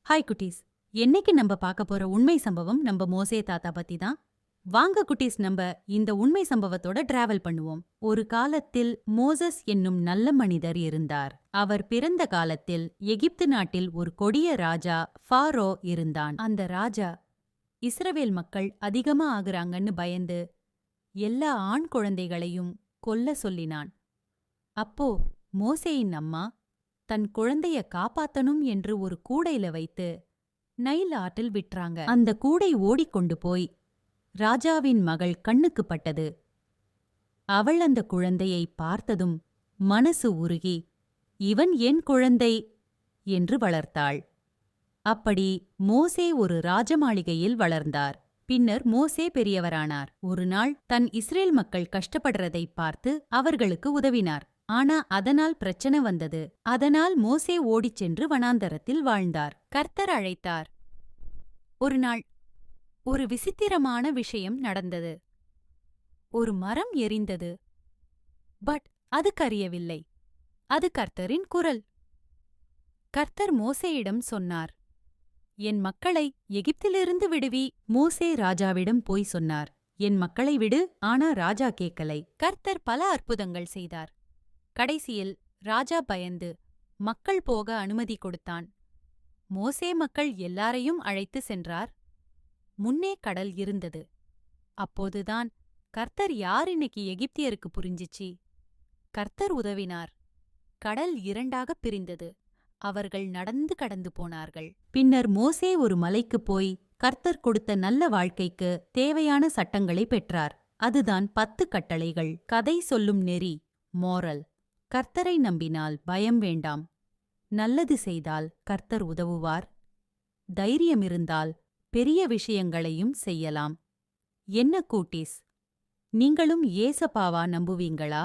Hi குட்டீஸ். என்னைக்கு நம்ம பார்க்க போற உண்மை சம்பவம் நம்ம மோசே தாத்தா பத்தி தான். வாங்க குட்டீஸ், நம்ம இந்த உண்மை சம்பவத்தோட டிராவல் பண்ணுவோம். ஒரு காலத்தில் மோசஸ் என்னும் நல்ல மனிதர் இருந்தார். அவர் பிறந்த காலத்தில் எகிப்து நாட்டில் ஒரு கொடிய ராஜா ஃபாரோ இருந்தான். அந்த ராஜா இஸ்ரவேல் மக்கள் அதிகமா ஆகுறாங்கன்னு பயந்து எல்லா ஆண் குழந்தைகளையும் கொல்ல சொல்லினான். அப்போ மோசேயின் அம்மா தன் குழந்தைய காப்பாத்தணும் என்று ஒரு கூடையில வைத்து நைல் ஆற்றில் விட்றாங்க. அந்த கூடை ஓடிக்கொண்டு போய் ராஜாவின் மகள் கண்ணுக்கு பட்டது. அவள் அந்த குழந்தையை பார்த்ததும் மனசு உருகி, இவன் என் குழந்தை என்று வளர்த்தாள். அப்படி மோசே ஒரு ராஜமாளிகையில் வளர்ந்தார். பின்னர் மோசே பெரியவரானார். ஒரு நாள் தன் இஸ்ரேல் மக்கள் கஷ்டப்படுறதைப் பார்த்து அவர்களுக்கு உதவினார். ஆனா அதனால் பிரச்சனை வந்தது. அதனால் மோசே ஓடிச் சென்று வனாந்தரத்தில் வாழ்ந்தார். கர்த்தர் அழைத்தார். ஒரு நாள் ஒரு விசித்திரமான விஷயம் நடந்தது. ஒரு மரம் எரிந்தது. பட் அது கரியவில்லை. அது கர்த்தரின் குரல். கர்த்தர் மோசேயிடம் சொன்னார், என் மக்களை எகிப்திலிருந்து விடுவி. மோசே ராஜாவிடம் போய் சொன்னார், என் மக்களை விடு. ஆனா ராஜா கேட்கலை. கர்த்தர் பல அற்புதங்கள் செய்தார். கடைசியில் ராஜா பயந்து மக்கள் போக அனுமதி கொடுத்தான். மோசே மக்கள் எல்லாரையும் அழைத்து சென்றார். முன்னே கடல் இருந்தது. அப்போதுதான் கர்த்தர் யார் இன்னைக்கு எகிப்தியருக்கு புரிஞ்சிச்சு. கர்த்தர் உதவினார். கடல் இரண்டாகப் பிரிந்தது. அவர்கள் நடந்து கடந்து போனார்கள். பின்னர் மோசே ஒரு மலைக்குப் போய் கர்த்தர் கொடுத்த நல்ல வாழ்க்கைக்கு தேவையான சட்டங்களை பெற்றார். அதுதான் 10 கட்டளைகள். கதை சொல்லும் நெறி, மோரல். கர்த்தரை நம்பினால் பயம் வேண்டாம். நல்லது செய்தால் கர்த்தர் உதவுவார். தைரியமிருந்தால் பெரிய விஷயங்களையும் செய்யலாம். என்ன கூட்டீஸ், நீங்களும் ஏசப்பாவா நம்புவீங்களா?